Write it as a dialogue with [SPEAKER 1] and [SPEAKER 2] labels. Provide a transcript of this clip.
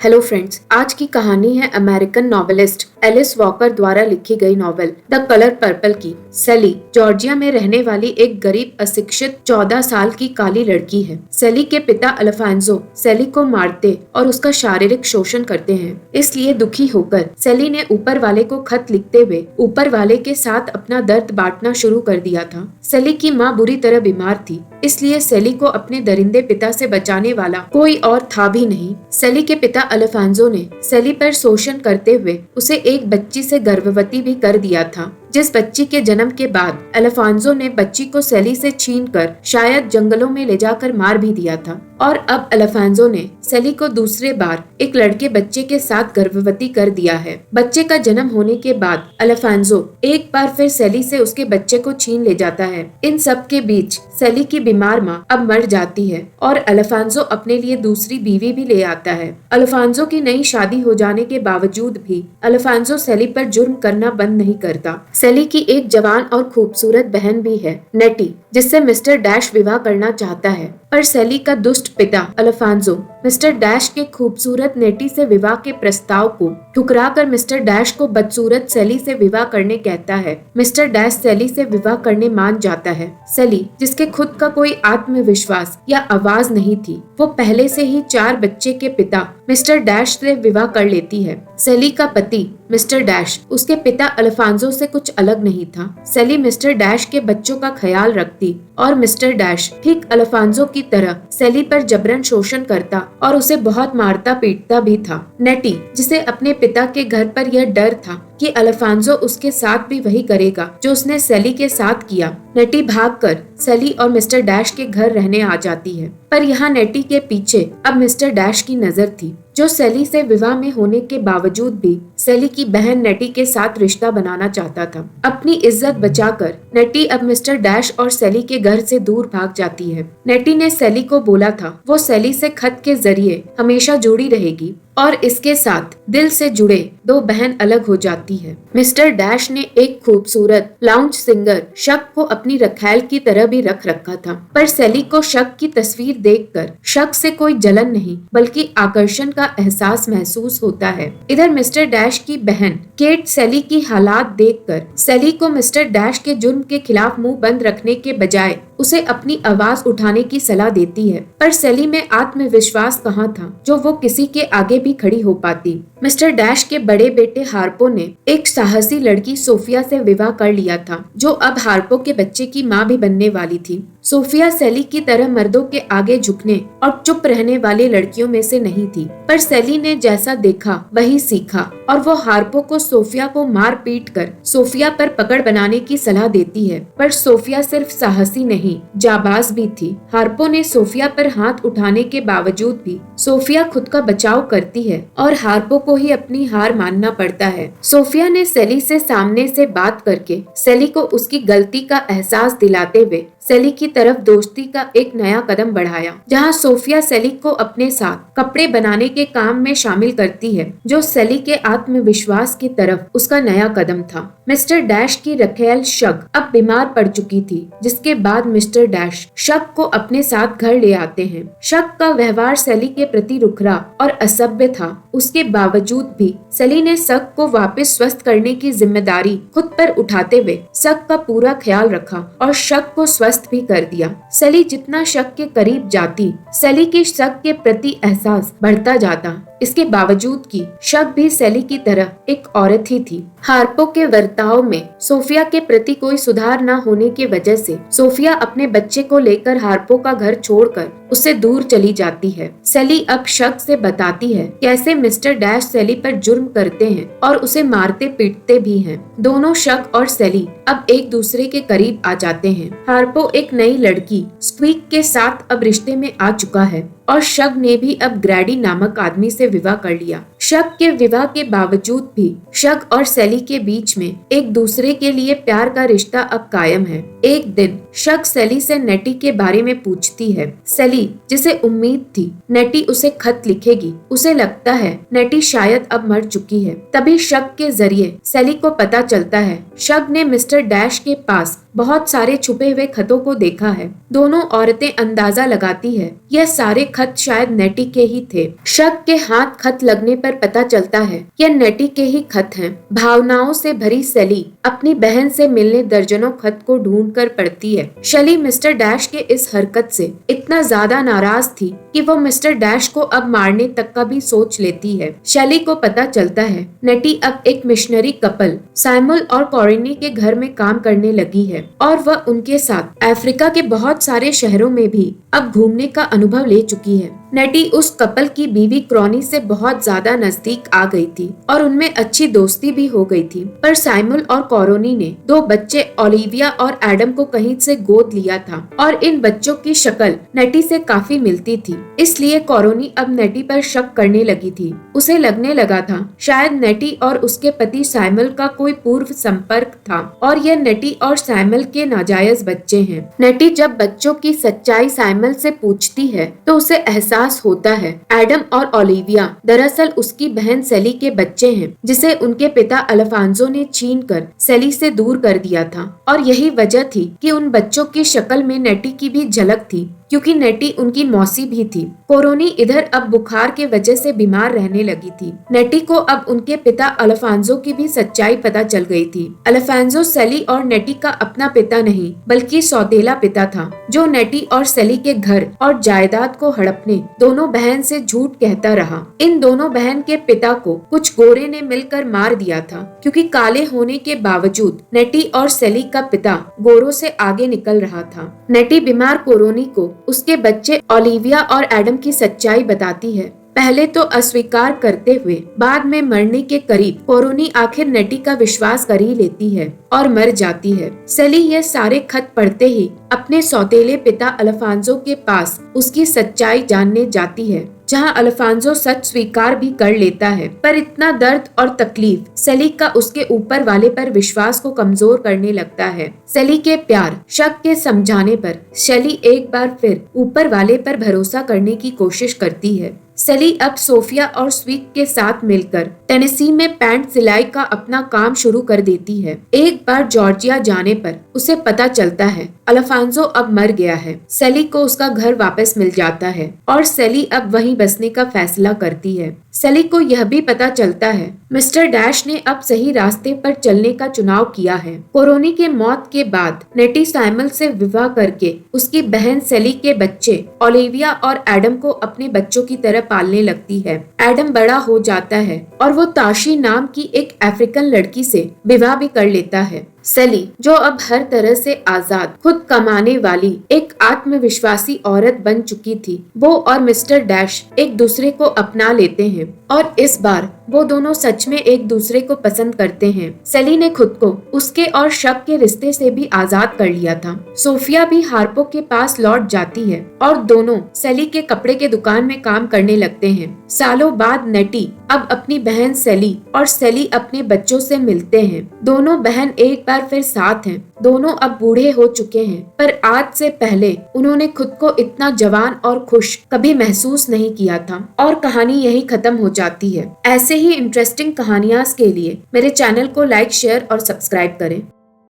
[SPEAKER 1] Hello friends, आज की कहानी है अमेरिकन नॉवेलिस्ट एलिस वॉकर द्वारा लिखी गई नॉवेल द कलर पर्पल की। सेली जॉर्जिया में रहने वाली एक गरीब अशिक्षित 14 साल की काली लड़की है। सेली के पिता अल्फांसो सेली को मारते और उसका शारीरिक शोषण करते हैं। इसलिए दुखी होकर सेली ने ऊपर वाले को खत लिखते हुए ऊपर वाले के साथ अपना दर्द बांटना शुरू कर दिया था। सेली की माँ बुरी तरह बीमार थी, इसलिए सेली को अपने दरिंदे पिता से बचाने वाला कोई और था भी नहीं। सेली के पिता अल्फांसो ने सेली पर शोषण करते हुए उसे एक बच्ची से गर्भवती भी कर दिया था, जिस बच्ची के जन्म के बाद अल्फांसो ने बच्ची को सेली से छीनकर शायद जंगलों में ले जाकर मार भी दिया था। और अब अल्फांसो ने सेली को दूसरे बार एक लड़के बच्चे के साथ गर्भवती कर दिया है। बच्चे का जन्म होने के बाद अल्फांसो एक बार फिर सेली से उसके बच्चे को छीन ले जाता है। इन सब के बीच सेली की बीमार माँ अब मर जाती है और अल्फांसो अपने लिए दूसरी बीवी भी ले आता है। अल्फांसो की नई शादी हो जाने के बावजूद भी अल्फांसो सेली पर जुर्म करना बंद नहीं करता। सेली की एक जवान और खूबसूरत बहन भी है, नेटी, जिससे मिस्टर डैश विवाह करना चाहता है, पर सेली का दुष्ट पिता अल्फांसो मिस्टर डैश के खूबसूरत नेटी से विवाह के प्रस्ताव को ठुकराकर मिस्टर डैश को बदसूरत सेली से विवाह करने कहता है। मिस्टर डैश सेली से विवाह करने मान जाता है। सेली, जिसके खुद का कोई आत्मविश्वास या आवाज नहीं थी, वो पहले से ही 4 बच्चे के पिता मिस्टर डैश से विवाह कर लेती है। सेली का पति मिस्टर डैश उसके पिता अल्फांसो से कुछ अलग नहीं था। सेली मिस्टर डैश के बच्चों का ख्याल रखती और मिस्टर डैश ठीक अल्फांसो की तरह सेली पर जबरन शोषण करता और उसे बहुत मारता पीटता भी था। नेटी, जिसे अपने पिता के घर पर यह डर था कि अल्फांसो उसके साथ भी वही करेगा जो उसने सेली के साथ किया, नेटी भागकर सेली और मिस्टर डैश के घर रहने आ जाती है। पर यहाँ नेटी के पीछे अब मिस्टर डैश की नजर थी, जो सेली से विवाह में होने के बावजूद भी सेली की बहन नेटी के साथ रिश्ता बनाना चाहता था। अपनी इज्जत बचाकर नेटी अब मिस्टर डैश और सेली के घर से दूर भाग जाती है। नेटी ने सेली को बोला था वो सेली से खत के जरिए हमेशा जुड़ी रहेगी और इसके साथ दिल से जुड़े 2 बहन अलग हो जाती है। मिस्टर डैश ने एक खूबसूरत लाउंज सिंगर शक को अपनी रखैल की तरह भी रख रखा था, पर सेली को शक की तस्वीर देखकर शक से कोई जलन नहीं बल्कि आकर्षण का एहसास महसूस होता है। इधर मिस्टर डैश की बहन केट सेली की हालात देखकर सेली को मिस्टर डैश के जुर्म के खिलाफ मुंह बंद रखने के बजाय उसे अपनी आवाज उठाने की सलाह देती है, पर सेली में आत्मविश्वास कहाँ था जो वो किसी के आगे भी खड़ी हो पाती। मिस्टर डैश के बड़े बेटे हार्पो ने एक साहसी लड़की सोफिया से विवाह कर लिया था, जो अब हार्पो के बच्चे की माँ भी बनने वाली थी। सोफिया सेली की तरह मर्दों के आगे झुकने और चुप रहने वाली लड़कियों में से नहीं थी, पर सेली ने जैसा देखा वही सीखा और वो हार्पो को सोफिया को मार पीट कर सोफिया पर पकड़ बनाने की सलाह देती है। पर सोफिया सिर्फ साहसी नहीं, जाबाज भी थी। हार्पो ने सोफिया पर हाथ उठाने के बावजूद भी सोफिया खुद का बचाव करती है और हार्पो को ही अपनी हार मानना पड़ता है। सोफिया ने सेली से सामने से बात करके सेली को उसकी गलती का एहसास दिलाते हुए सेली की तरफ दोस्ती का एक नया कदम बढ़ाया, जहां सोफिया सेली को अपने साथ कपड़े बनाने के काम में शामिल करती है, जो सेली के आत्मविश्वास की तरफ उसका नया कदम था। मिस्टर डैश की रखेल शक अब बीमार पड़ चुकी थी, जिसके बाद मिस्टर डैश शक को अपने साथ घर ले आते हैं। शक का व्यवहार सेली के प्रति रुखरा और असभ्य था, उसके बावजूद भी सेली ने शक को वापस स्वस्थ करने की जिम्मेदारी खुद पर उठाते हुए शक का पूरा ख्याल रखा और शक को स्वस्थ भी कर दिया। सेली जितना शक के करीब जाती, सेली की शक के प्रति एहसास बढ़ता जाता। इसके बावजूद कि शक भी सेली की तरह एक औरत ही थी। हार्पो के वर्ताव में सोफिया के प्रति कोई सुधार न होने की वजह से सोफिया अपने बच्चे को लेकर हार्पो का घर छोड़कर उससे दूर चली जाती है। सेली अब शक से बताती है कैसे मिस्टर डैश सेली पर जुर्म करते हैं और उसे मारते पीटते भी हैं। दोनों शक और सेली अब एक दूसरे के करीब आ जाते हैं। हार्पो एक नई लड़की स्क्वीक के साथ अब रिश्ते में आ चुका है और शक ने भी अब ग्रैडी नामक आदमी से विवाह कर लिया। शक के विवाह के बावजूद भी शक और सेली के बीच में एक दूसरे के लिए प्यार का रिश्ता अब कायम है। एक दिन शक सेली से नेटी के बारे में पूछती है। सेली, जिसे उम्मीद थी नेटी उसे खत लिखेगी, उसे लगता है नेटी शायद अब मर चुकी है। तभी शक के जरिए सेली को पता चलता है शक ने मिस्टर डैश के पास बहुत सारे छुपे हुए खतों को देखा है। दोनों औरतें अंदाजा लगाती है यह सारे खत शायद नेटी के ही थे। शक के हाथ खत लगने पर पता चलता है यह नेटी के ही खत हैं। भावनाओं से भरी सेली अपनी बहन से मिलने दर्जनों खत को ढूंढ कर पढ़ती है। शैली मिस्टर डैश के इस हरकत से इतना ज्यादा नाराज थी कि वो मिस्टर डैश को अब मारने तक का भी सोच लेती है। शैली को पता चलता है नेटी अब एक मिशनरी कपल साइमल और कॉरिनी के घर में काम करने लगी है और वह उनके साथ अफ्रीका के बहुत सारे शहरों में भी अब घूमने का अनुभव ले चुकी है। नेटी उस कपल की बीवी क्रॉनी से बहुत ज्यादा नजदीक आ गई थी और उनमें अच्छी दोस्ती भी हो गई थी। पर साइमल और कॉरोनी ने 2 बच्चे ओलिविया और एडम को कहीं से गोद लिया था और इन बच्चों की शक्ल नेटी से काफी मिलती थी। इसलिए कॉरोनी अब नेटी पर शक करने लगी थी। उसे लगने लगा था शायद नेटी और उसके पति साइमल का कोई पूर्व संपर्क था और यह नेटी और साइमल के नाजायज बच्चे हैं। नेटी जब बच्चों की सच्चाई साइमल से पूछती है तो उसे एहसास होता है एडम और ओलिविया दरअसल उसकी बहन सेली के बच्चे हैं, जिसे उनके पिता अल्फांसो ने छीनकर सेली से दूर कर दिया था। और यही वजह थी कि उन बच्चों की शक्ल में नेटी की भी झलक थी, क्योंकि नेटी उनकी मौसी भी थी। कोरोनी इधर अब बुखार के वजह से बीमार रहने लगी थी। नेटी को अब उनके पिता अल्फांसो की भी सच्चाई पता चल गई थी। अल्फांसो सेली और नेटी का अपना पिता नहीं बल्कि सौतेला पिता था, जो नेटी और सेली के घर और जायदाद को हड़पने दोनों बहन से झूठ कहता रहा। इन दोनों बहन के पिता को कुछ गोरे ने मिलकर मार दिया था, क्योंकि काले होने के बावजूद नेटी और सेली का पिता गोरों से आगे निकल रहा था। नेटी बीमार कोरोनी को उसके बच्चे ओलिविया और एडम की सच्चाई बताती है। पहले तो अस्वीकार करते हुए बाद में मरने के करीब कोरोनी आखिर नेटी का विश्वास कर ही लेती है और मर जाती है। सेली यह सारे खत पढ़ते ही अपने सौतेले पिता अल्फांसो के पास उसकी सच्चाई जानने जाती है, जहां अल्फांसो सच स्वीकार भी कर लेता है। पर इतना दर्द और तकलीफ सेली का उसके ऊपर वाले पर विश्वास को कमजोर करने लगता है। सेली के प्यार शक के समझाने पर सेली एक बार फिर ऊपर वाले पर भरोसा करने की कोशिश करती है। सेली अब सोफिया और स्वीक के साथ मिलकर टेनेसी में पैंट सिलाई का अपना काम शुरू कर देती है। एक बार जॉर्जिया जाने पर उसे पता चलता है अल्फांसो अब मर गया है। सेली को उसका घर वापस मिल जाता है और सेली अब वहीं बसने का फैसला करती है। सेली को यह भी पता चलता है मिस्टर डैश ने अब सही रास्ते पर चलने का चुनाव किया है। कोरोनी के मौत के बाद नेटी साइमल से विवाह करके उसकी बहन सेली के बच्चे ओलिविया और एडम को अपने बच्चों की तरह पालने लगती है। एडम बड़ा हो जाता है और वो ताशी नाम की एक अफ्रीकन लड़की से विवाह भी कर लेता है। सेली, जो अब हर तरह से आजाद, खुद कमाने वाली एक आत्मविश्वासी औरत बन चुकी थी, वो और मिस्टर डैश एक दूसरे को अपना लेते हैं और इस बार वो दोनों सच में एक दूसरे को पसंद करते हैं। सेली ने खुद को उसके और शक के रिश्ते से भी आजाद कर लिया था। सोफिया भी हार्पो के पास लौट जाती है और दोनों सेली के कपड़े के दुकान में काम करने लगते हैं। सालों बाद नेटी अब अपनी बहन सेली और सेली अपने बच्चों से मिलते हैं। दोनों बहन एक बार फिर साथ हैं। दोनों अब बूढ़े हो चुके हैं, पर आज से पहले उन्होंने खुद को इतना जवान और खुश कभी महसूस नहीं किया था। और कहानी यही खत्म हो जाती है। ऐसे ही इंटरेस्टिंग कहानियां के लिए मेरे चैनल को लाइक, शेयर और सब्सक्राइब करें।